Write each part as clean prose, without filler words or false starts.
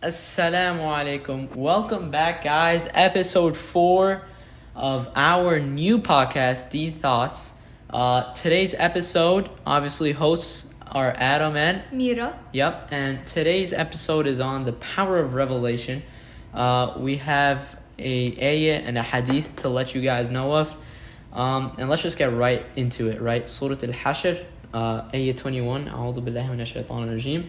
Assalamu alaikum. Welcome back, guys. Episode 4 of our new podcast, Deen Thoughts. Today's episode, obviously, hosts are Adam and Mira. Yep, and today's episode is on the power of revelation. We have a ayah and a hadith to let you guys know of. And let's just get right into it, right? Surah Al-Hashr, ayah 21. أعوذ بالله من الشيطان الرجيم.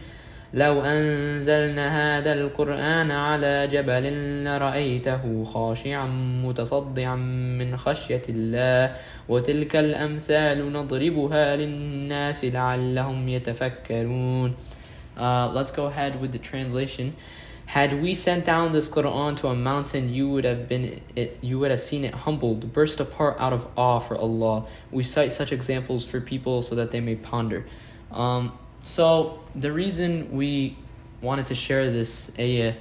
لو أنزلنا هذا القرآن على جبل لرأيته خاشعا متصدعا من خشية الله وتلك الأمثال نضربها للناس لعلهم يتفكرون. Let's go ahead with the translation. Had we sent down this Quran to a mountain, you would have seen it humbled, burst apart out of awe for Allah. We cite such examples for people so that they may ponder. So the reason we wanted to share this ayah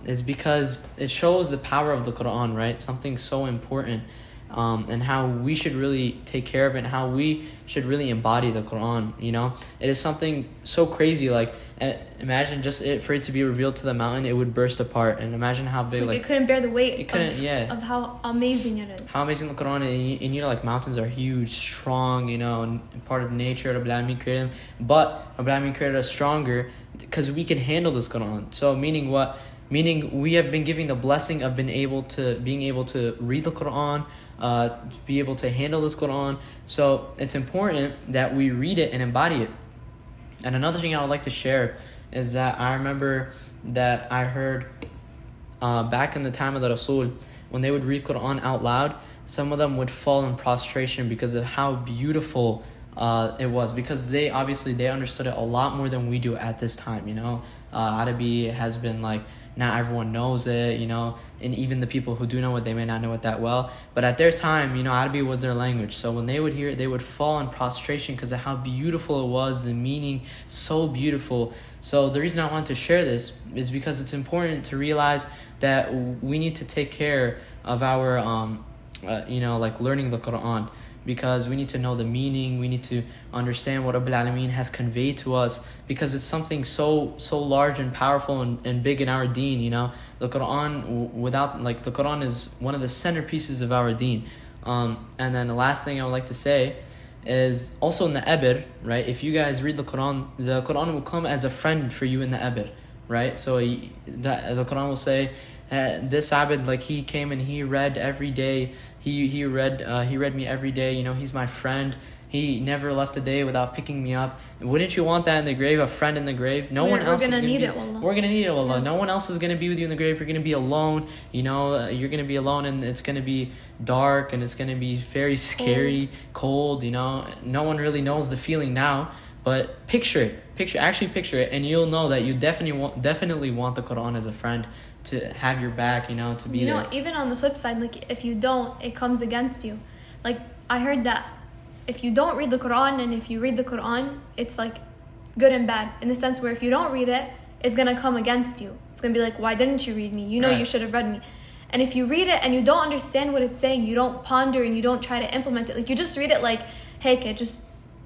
is because it shows the power of the Quran, right? Something so important, and how we should really take care of it, and how we should really embody the Quran, you know? It is something so crazy, like, imagine just for it to be revealed to the mountain, it would burst apart, and imagine how big, It couldn't bear the weight of how amazing it is. How amazing the Quran is, and you know, like, mountains are huge, strong, you know, and part of nature, Rabbil Alameen created them, but Rabbil Alameen created us stronger, because we can handle this Quran. So, meaning what? Meaning we have been given the blessing of being able to read the Quran, to be able to handle this Quran. So it's important that we read it and embody it. And another thing I would like to share is that I remember that I heard back in the time of the Rasul, when they would read Quran out loud, some of them would fall in prostration because of how beautiful it was, because they understood it a lot more than we do at this time, you know. Arabi has been like, now everyone knows it, you know, and even the people who do know it, they may not know it that well, but at their time, you know, Arabi was their language, so when they would hear it, they would fall in prostration because of how beautiful it was, the meaning, so beautiful. So the reason I wanted to share this is because it's important to realize that we need to take care of our, like learning the Quran, because we need to know the meaning, we need to understand what Rabbil Alameen has conveyed to us, because it's something so large and powerful and big in our deen, you know. The Quran is one of the centerpieces of our deen. And then the last thing I would like to say is also in the Abir, right? If you guys read the Quran will come as a friend for you in the Abir, right? So the Quran will say, this Abid, like, he came and he read every day. He read me every day. You know, he's my friend. He never left a day without picking me up. Wouldn't you want that in the grave? A friend in the grave? We're gonna need it, wallah. No one else is gonna be with you in the grave. You're gonna be alone. You know, you're gonna be alone, and it's gonna be dark, and it's gonna be very scary, cold. You know, no one really knows the feeling now. But picture it, and you'll know that you definitely want the Quran as a friend, to have your back, you know, to be there. Even on the flip side, like, if you don't, it comes against you. Like, I heard that if you don't read the Quran and if you read the Quran, it's like good and bad, in the sense where if you don't read it, it's gonna come against you. It's gonna be like, why didn't you read me? You know, right. You should have read me. And if you read it and you don't understand what it's saying, you don't ponder and you don't try to implement it, like, you just read it like, hey kid, just,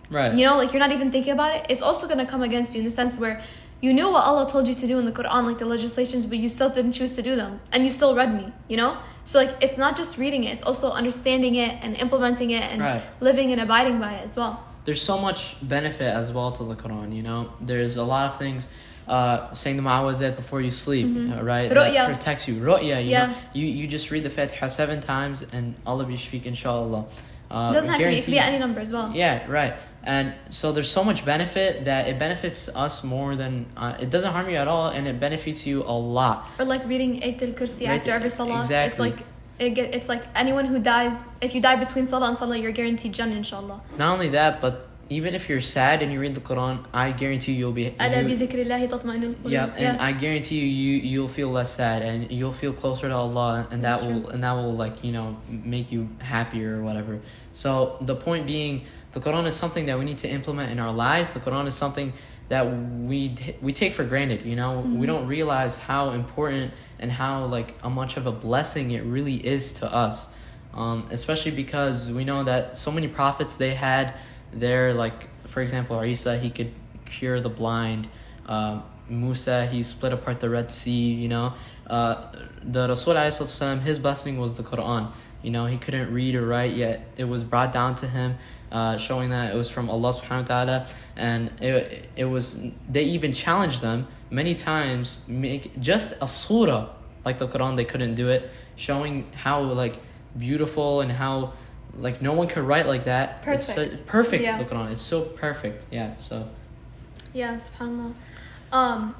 right, you know, like, you're not even thinking about it, it's also gonna come against you, in the sense where you knew what Allah told you to do in the Quran, like the legislations, but you still didn't choose to do them. And you still read me, you know? So, like, it's not just reading it, it's also understanding it and implementing it and right. living and abiding by it as well. There's so much benefit as well to the Quran, you know? There's a lot of things, saying the Ma'awazat before you sleep, right? Ru'ya. That protects you. Ru'ya, you know? You just read the Fatiha 7 times and Allah bishfik, inshallah. It doesn't have to be, it can be any number as well. Yeah, right. And so there's so much benefit that it benefits us more than it doesn't harm you at all, and it benefits you a lot. Or like reading Ayatul Kursi after every salah. Exactly. It's like anyone who dies, if you die between salah and salah, you're guaranteed Jannah, inshallah. Not only that, but even if you're sad and you read the Quran, I guarantee you'll be. Yeah, and I guarantee you'll feel less sad, and you'll feel closer to Allah, and that will like, you know, make you happier or whatever. So the point being, the Quran is something that we need to implement in our lives. The Quran is something that we take for granted, you know. We don't realize how important and how much of a blessing it really is to us, especially because we know that so many prophets, they had their, like, for example, Isa, he could cure the blind, Musa, he split apart the Red Sea, you know. The Rasul ﷺ, his blessing was the Quran. You know, he couldn't read or write, yet it was brought down to him, showing that it was from Allah subhanahu wa ta'ala. And it was, they even challenged them many times, make just a surah like the Quran. They couldn't do it, showing how like beautiful and how like no one could write like that. Perfect. It's perfect, Yeah. the Quran. It's so perfect. Yeah, so. Yeah, subhanAllah. I'm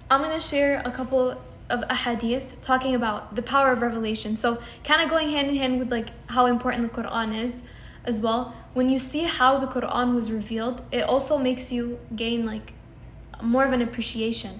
going to share a couple of ahadith talking about the power of revelation. So kind of going hand in hand with like how important the Quran is as well. When you see how the Quran was revealed, it also makes you gain like more of an appreciation.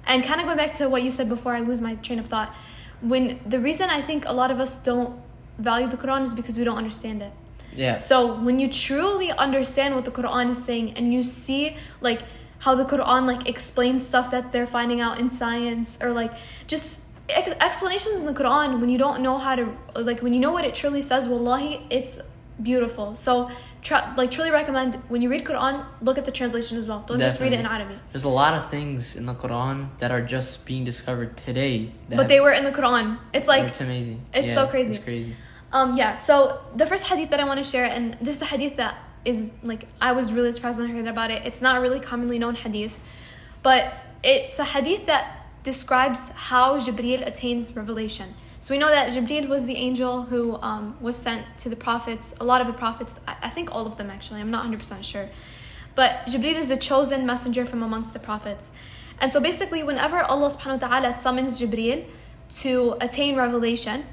And kind of going back to what you said before I lose my train of thought, when the reason I think a lot of us don't value the Quran is because we don't understand it. Yeah. So when you truly understand what the Quran is saying, and you see like how the Quran like explains stuff that they're finding out in science, or like just explanations in the Quran, when you don't know how to, like when you know what it truly says, wallahi, it's beautiful. So truly recommend, when you read Quran, look at the translation as well. Don't just read it in Arabic. There's a lot of things in the Quran that are just being discovered today. But they were in the Quran. It's like, it's amazing. It's so crazy. It's crazy. So the first hadith that I want to share, and this is a hadith that is like, I was really surprised when I heard about it. It's not a really commonly known hadith, but it's a hadith that describes how Jibreel attains revelation. So we know that Jibreel was the angel who was sent to the prophets, a lot of the prophets, I think all of them actually, I'm not 100% sure. But Jibreel is the chosen messenger from amongst the prophets. And so basically, whenever Allah subhanahu wa ta'ala summons Jibreel to attain revelation,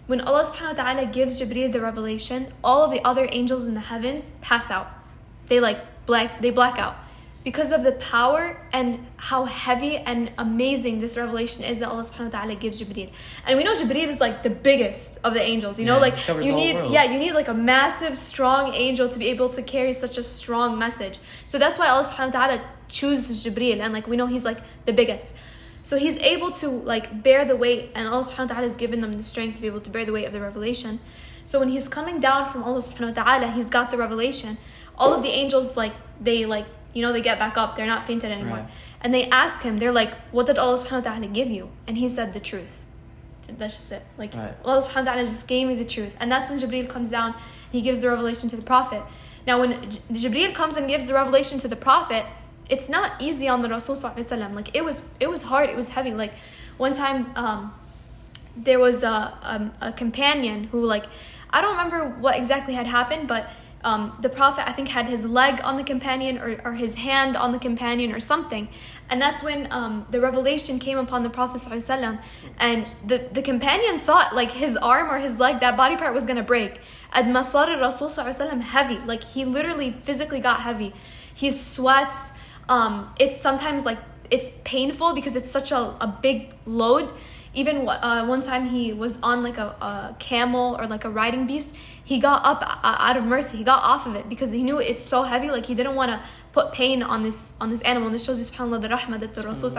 when Allah subhanahu wa ta'ala gives Jibreel the revelation, all of the other angels in the heavens pass out. They black out. Because of the power and how heavy and amazing this revelation is that Allah subhanahu wa ta'ala gives Jibreel. And we know Jibreel is like the biggest of the angels, you know, like you need like a massive, strong angel to be able to carry such a strong message. So that's why Allah subhanahu wa ta'ala chooses Jibreel, and like we know he's like the biggest. So he's able to like bear the weight, and Allah subhanahu wa ta'ala has given them the strength to be able to bear the weight of the revelation. So when he's coming down from Allah subhanahu wa ta'ala, he's got the revelation. All of the angels they get back up. They're not fainted anymore. Right. And they ask him, they're like, what did Allah subhanahu wa ta'ala give you? And he said the truth. That's just it. Like, right. Allah subhanahu wa ta'ala just gave me the truth. And that's when Jibreel comes down, he gives the revelation to the Prophet. Now when Jibreel comes and gives the revelation to the Prophet, it's not easy on the Rasul sallallahu alaihi wasallam. Like it was hard, it was heavy. Like one time there was a companion who, like, I don't remember what exactly had happened, but the Prophet, I think, had his leg on the companion or his hand on the companion or something. And that's when the revelation came upon the Prophet ﷺ, and the companion thought like his arm or his leg, that body part, was going to break. And masar Rasul ﷺ heavy, like he literally physically got heavy. He sweats. It's sometimes like it's painful because it's such a big load. Even one time he was on like a camel or like a riding beast. He got up out of mercy. He got off of it because he knew it's so heavy. Like he didn't want to put pain on this animal. And this shows you, subhanAllah, the rahmah that the Rasul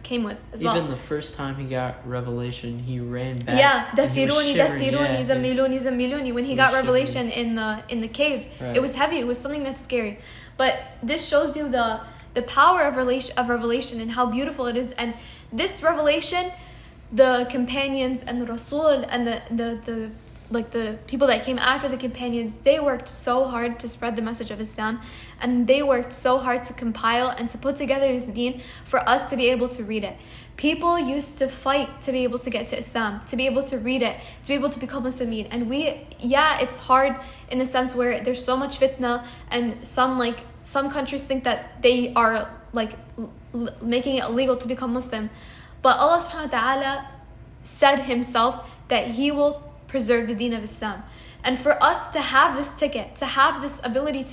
came with as well. Even the first time he got revelation, he ran back. Yeah, dathiruni, zammiluni. When he got revelation in the cave, right. It was heavy. It was something that's scary. But this shows you the power of revelation and how beautiful it is. And this revelation, the companions and the Rasul and the people that came after the companions, they worked so hard to spread the message of Islam, and they worked so hard to compile and to put together this deen for us to be able to read it. People used to fight to be able to get to Islam, to be able to read it, to be able to become Muslimin. And it's hard in the sense where there's so much fitna, and some countries think that they are making it illegal to become Muslim. But Allah subhanahu wa ta'ala said himself that he will preserve the deen of Islam. And for us to have this ticket, to have this ability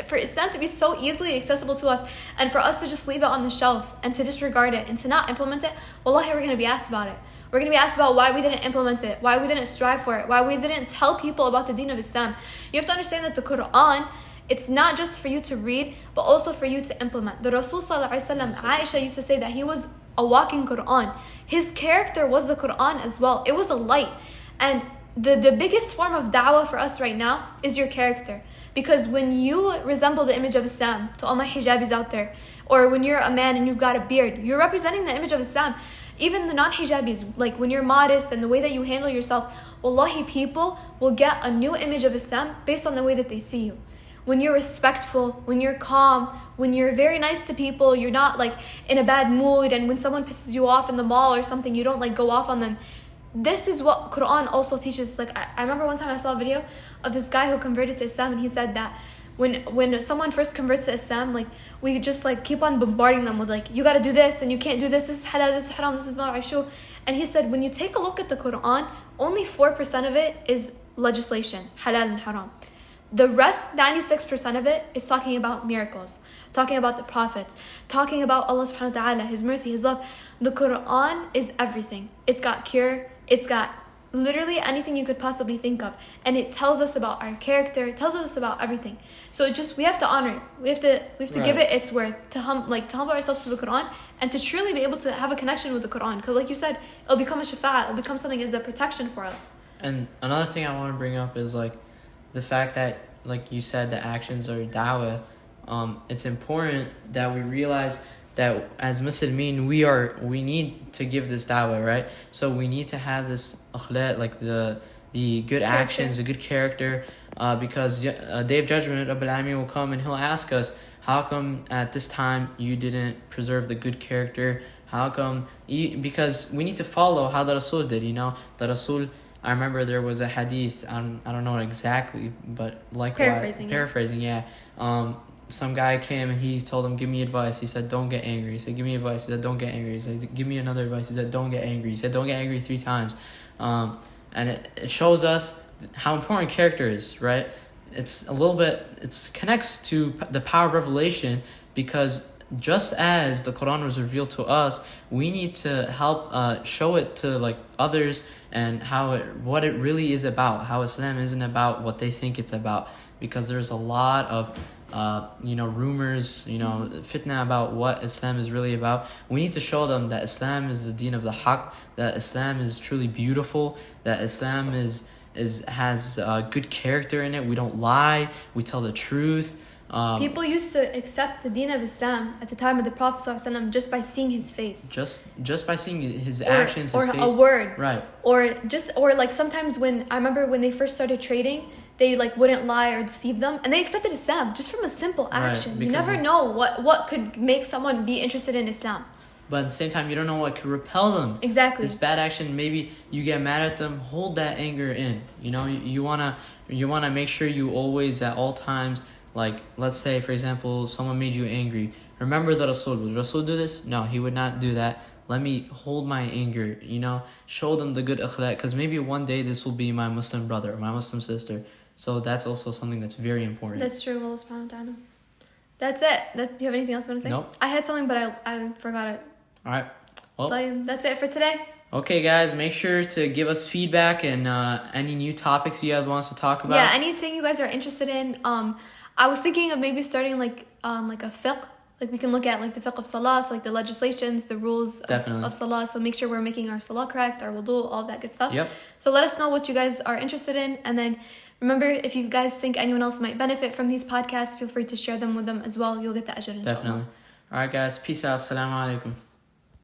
for Islam to be so easily accessible to us, and for us to just leave it on the shelf and to disregard it and to not implement it, wallahi, we're going to be asked about it. We're going to be asked about why we didn't implement it, why we didn't strive for it, why we didn't tell people about the deen of Islam. You have to understand that the Quran, it's not just for you to read, but also for you to implement. The Rasul sallallahu alaihi wasallam, Aisha used to say that he was a walking Quran. His character was the Quran as well. It was a light. And the biggest form of da'wah for us right now is your character. Because when you resemble the image of Islam, to all my hijabis out there, or when you're a man and you've got a beard, you're representing the image of Islam. Even the non-hijabis, like when you're modest and the way that you handle yourself, wallahi, people will get a new image of Islam based on the way that they see you. When you're respectful, when you're calm, when you're very nice to people, you're not like in a bad mood, and when someone pisses you off in the mall or something, you don't like go off on them. This is what Quran also teaches. Like I remember one time I saw a video of this guy who converted to Islam, and he said that when someone first converts to Islam, like we just like keep on bombarding them with like, you gotta do this and you can't do this, this is halal, this is haram, this is ma'ashu. And he said when you take a look at the Quran, only 4% of it is legislation, halal and haram. The rest, 96% of it, is talking about miracles, talking about the prophets, talking about Allah subhanahu wa ta'ala, His mercy, His love. The Quran is everything. It's got cure, it's got literally anything you could possibly think of. And it tells us about our character, it tells us about everything. So it just, we have to honor it. We have to give it its worth, to humble ourselves to the Quran, and to truly be able to have a connection with the Quran. Because like you said, it'll become a shafa'ah, it'll become something as a protection for us. And another thing I want to bring up is like the fact that, like you said, the actions are da'wah. It's important that we realize that as Muslimin, we need to give this da'wah, right? So we need to have this akhlaq, like the good actions, the good character, because Day of Judgment, Rabbil Alameen will come and He'll ask us, how come at this time you didn't preserve the good character? How come? Because we need to follow how the Rasul did, the Rasul. I remember there was a hadith, I don't know exactly, but like paraphrasing, yeah. Some guy came and he told him, give me advice. He said, don't get angry. He said, give me advice. He said, don't get angry. He said, give me another advice. He said, don't get angry. He said, don't get angry 3 times. And it shows us how important character is, right? It's a little bit, it connects to the power of revelation, because just as the Quran was revealed to us, we need to help show it to like others, and what it really is about, how Islam isn't about what they think it's about, because there's a lot of rumors, fitna about what Islam is really about. We need to show them that Islam is the deen of the haqq, that Islam is truly beautiful, that Islam has good character in it. We don't lie, we tell the truth. People used to accept the deen of Islam at the time of the Prophet ﷺ just by seeing his face. Just by seeing his actions, or his face. A word. Right. Or like sometimes when I remember when they first started trading, they like wouldn't lie or deceive them, and they accepted Islam just from a simple action. Right, you never know what could make someone be interested in Islam. But at the same time, you don't know what could repel them. Exactly. This bad action, maybe you get mad at them, hold that anger in. You wanna make sure you always at all times, like let's say for example someone made you angry. Remember the Rasul. Would Rasul do this? No, he would not do that. Let me hold my anger, show them the good akhlaq, because maybe one day this will be my Muslim brother or my Muslim sister. So that's also something that's very important. That's true. Allah subhanahu wa ta'ala. That's it. Do you have anything else you want to say? Nope. I had something, but I forgot it. All right. Well, that's it for today. Okay, guys, make sure to give us feedback and any new topics you guys want us to talk about. Yeah, anything you guys are interested in. I was thinking of maybe starting like a fiqh. Like we can look at like the fiqh of salah, so like the legislations, the rules of salah. So make sure we're making our salah correct, our wudu, all of that good stuff. Yep. So let us know what you guys are interested in. And then remember, if you guys think anyone else might benefit from these podcasts, feel free to share them with them as well. You'll get the ajr, inshallah. Definitely. All right, guys. Peace out. Assalamu alaikum.